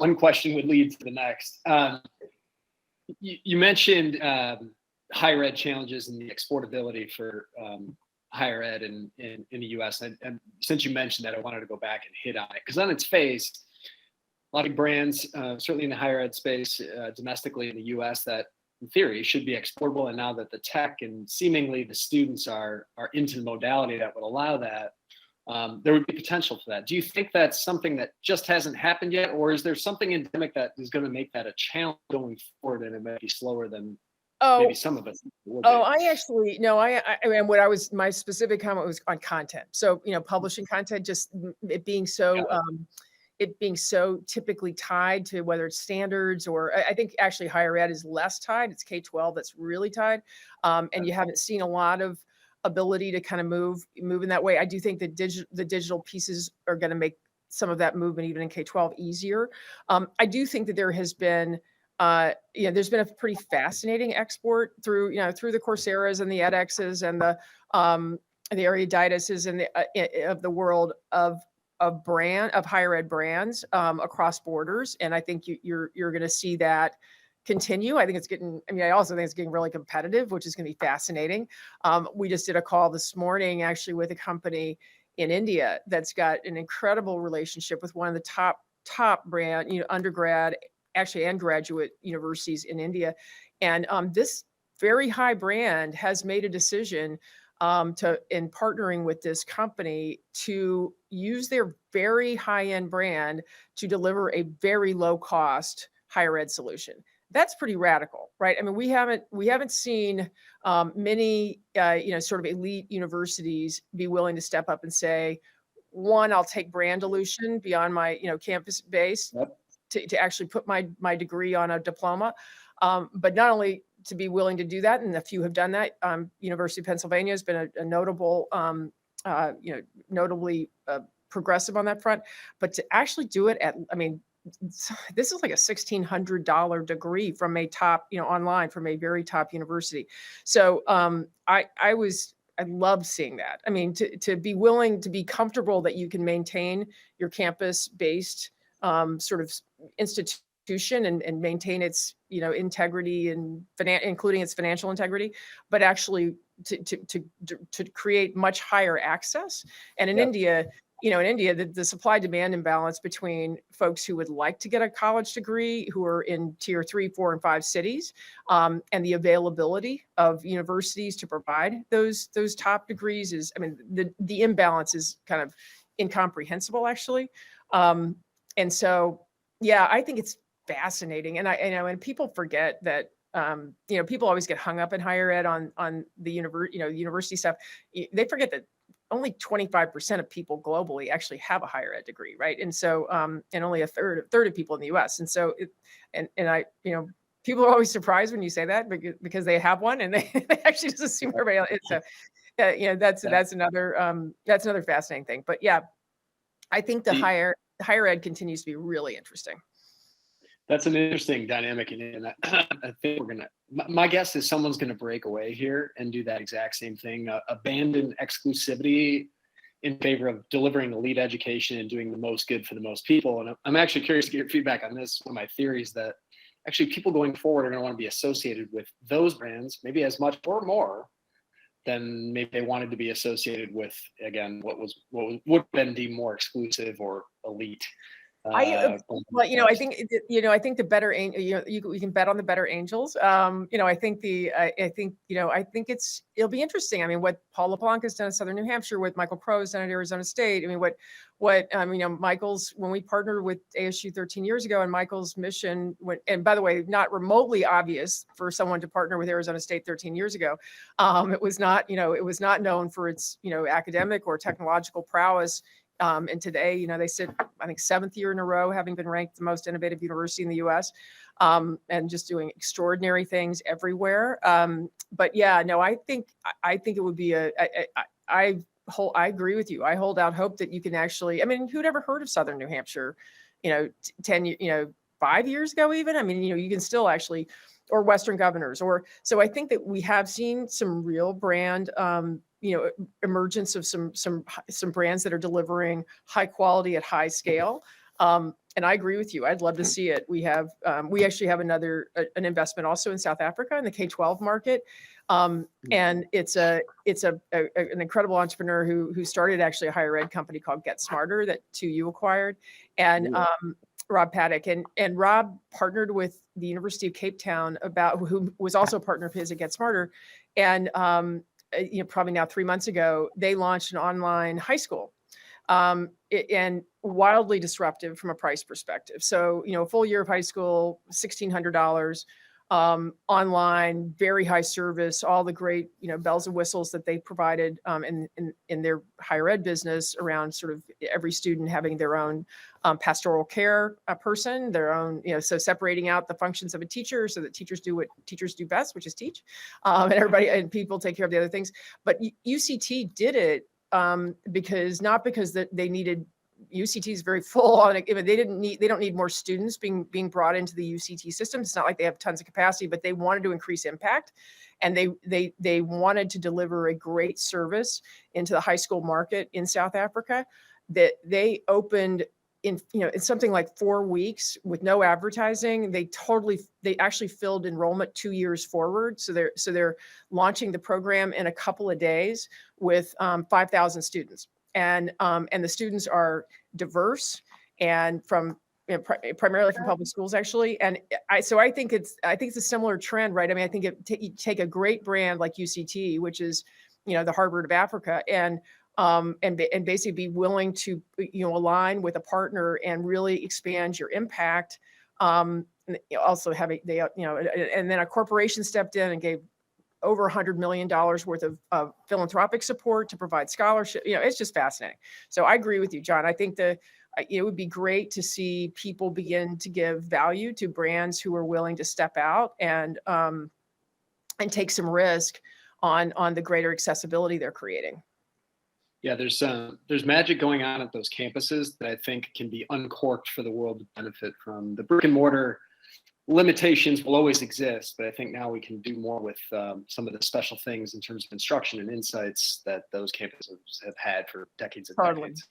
one question would lead to the next. You mentioned higher ed challenges and the exportability for higher ed in the US. And since you mentioned that, I wanted to go back and hit on it, because on its face, a lot of brands, certainly in the higher ed space, domestically in the US, that in theory should be exportable. And now that the tech and seemingly the students are into the modality that would allow that, there would be potential for that. Do you think that's something that just hasn't happened yet, or is there something endemic that is going to make that a challenge going forward, and it might be slower than maybe some of us would be? I actually, no, I mean, my specific comment was on content. So, publishing content, just it being so, it being so typically tied to whether it's standards, or I think actually higher ed is less tied. It's K-12 that's really tied. And you haven't seen a lot of ability to kind of move in that way. I do think the digital pieces are going to make some of that movement even in K-12 easier. I do think that there has been, there's been a pretty fascinating export through the Coursera's and the edX's and the Eruditus's and of the world of higher ed brands across borders. And I think you're going to see that continue. I also think it's getting really competitive, which is going to be fascinating. We just did a call this morning actually with a company in India that's got an incredible relationship with one of the top brand, undergrad actually and graduate universities in India. And this very high brand has made a decision in partnering with this company to use their very high-end brand to deliver a very low-cost higher ed solution. That's pretty radical, right? I mean, we haven't seen many sort of elite universities be willing to step up and say, one, I'll take brand dilution beyond my campus base to actually put my degree on a diploma, but not only to be willing to do that, and a few have done that. University of Pennsylvania has been a notable, notably progressive on that front, but to actually do it this is like a $1,600 degree from a top, online from a very top university. So I love seeing that. I mean, to be willing to be comfortable that you can maintain your campus-based sort of institution and maintain its integrity and including its financial integrity, but actually to create much higher access. And in India, the supply demand imbalance between folks who would like to get a college degree, who are in tier 3, 4, and 5 cities, and the availability of universities to provide those top degrees is, the imbalance is kind of incomprehensible, actually. And so, I think it's fascinating. And and people forget that, people always get hung up in higher ed on the university stuff. They forget that only 25% of people globally actually have a higher ed degree, right? And so, and only a third of people in the U.S. And so, people are always surprised when you say that because they have one, and they actually just assume everybody else. So, that's another fascinating thing. But I think the higher ed continues to be really interesting. That's an interesting dynamic, and I think my guess is someone's going to break away here and do that exact same thing, abandon exclusivity in favor of delivering elite education and doing the most good for the most people. And I'm actually curious to get your feedback on this. One of my theories that actually people going forward are going to want to be associated with those brands, maybe as much or more than maybe they wanted to be associated with, again, what would have been deemed more exclusive or elite. I think the better, you can bet on the better angels. I think it'll be interesting. I mean, what Paul LeBlanc has done in Southern New Hampshire, what Michael Crow has done at Arizona State. I mean, Michael's, when we partnered with ASU 13 years ago, and Michael's mission, and by the way, not remotely obvious for someone to partner with Arizona State 13 years ago. It was not known for its, academic or technological prowess. And today, they sit, I think, 7th year in a row, having been ranked the most innovative university in the U.S. And just doing extraordinary things everywhere. But I think it would be I agree with you. I hold out hope that you can actually, who'd ever heard of Southern New Hampshire, 5 years ago even? You can still actually, or Western Governors, so I think that we have seen some real brand, emergence of some brands that are delivering high quality at high scale. And I agree with you. I'd love to see it. We actually have an investment also in South Africa in the K-12 market. And it's an incredible entrepreneur who started actually a higher ed company called Get Smarter that 2U acquired. And Rob Paddock, and Rob partnered with the University of Cape Town, who was also a partner of his at Get Smarter. And probably now 3 months ago, they launched an online high school. And wildly disruptive from a price perspective. So, a full year of high school, $1,600, online, very high service, all the great, bells and whistles that they provided in their higher ed business around sort of every student having their own pastoral care person, their own, so separating out the functions of a teacher so that teachers do what teachers do best, which is teach, and people take care of the other things. But UCT did it because they needed. UCT is very full on it. They don't need more students being brought into the UCT system. It's not like they have tons of capacity, but they wanted to increase impact, and they wanted to deliver a great service into the high school market in South Africa. That they opened in something like 4 weeks with no advertising. They actually filled enrollment 2 years forward. So they're launching the program in a couple of days with 5,000 students. And the students are diverse and from primarily from public schools, actually. And I think it's a similar trend, right? I mean, I think you take a great brand like UCT, which is, the Harvard of Africa, and basically be willing to, align with a partner and really expand your impact. Also having and then a corporation stepped in and gave over $100 million worth of philanthropic support to provide scholarship. It's just fascinating. So I agree with you, John. I think it would be great to see people begin to give value to brands who are willing to step out and take some risk on the greater accessibility they're creating. Yeah, there's magic going on at those campuses that I think can be uncorked for the world to benefit from. The brick and mortar limitations will always exist, but I think now we can do more with some of the special things in terms of instruction and insights that those campuses have had for decades and decades.